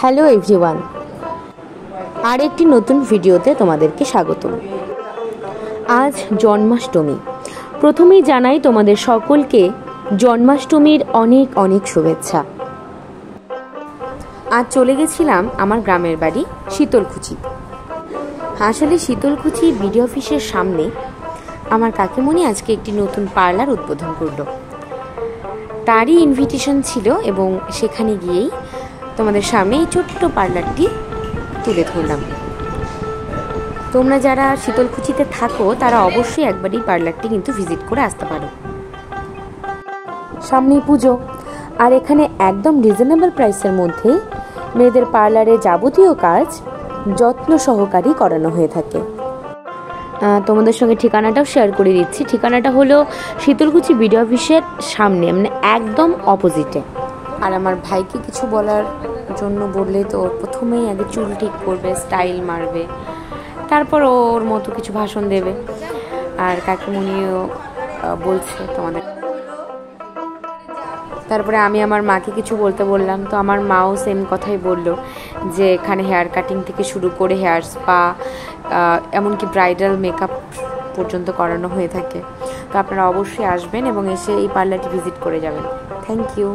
Hello everyone, আর একটি নতুন ভিডিওতে তোমাদেরকে স্বাগতম। আজ জন্মাষ্টমী। প্রথমেই জানাই তোমাদের সকলকে জন্মাষ্টমীর অনেক অনেক শুভেচ্ছা। আজ চলে গেছিলাম আমার গ্রামের বাড়ি শীতলকুচি। আসলে শীতলকুচি বিডিও অফিসের সামনে আমার কাকিমণি আজকে একটি নতুন পার্লার উদ্বোধন করলো। তারই ইনভিটেশন ছিল এবং সেখানে গিয়েই তোমাদের সামনে এই ছোট্ট পার্লারটি তুলে ধরলাম। তোমরা যারা শীতলকুচিতে থাকো তারা অবশ্যই একবার এই পার্লারটি কিন্তু ভিজিট করে আসতে পারো। সামনেই পুজো, আর এখানে একদম রিজনেবল প্রাইসের মধ্যে মেয়েদের পার্লারে যাবতীয় কাজ যত্ন সহকারে করানো হয়ে থাকে। তোমাদের সঙ্গে ঠিকানাটাও শেয়ার করে দিচ্ছি। ঠিকানাটা হলো শীতলকুচি বিডিও অফিসের সামনে, মানে একদম অপোজিটে। আর আমার ভাইকে কিছু বলার জন্য বললে তো প্রথমেই আগে চুল ঠিক করবে, স্টাইল মারবে, তারপর ওর মতো কিছু ভাষণ দেবে। আর কাকিমণিও বলছে তোমাদের। তারপরে আমি আমার মাকে কিছু বলতে বললাম, তো আমার মাও সেম কথাই বলল যে এখানে হেয়ার কাটিং থেকে শুরু করে হেয়ার স্পা, এমনকি ব্রাইডাল মেকআপ পর্যন্ত করানো হয়ে থাকে। তো আপনারা অবশ্যই আসবেন এবং এসে এই পার্লারটি ভিজিট করে যাবেন। Thank you.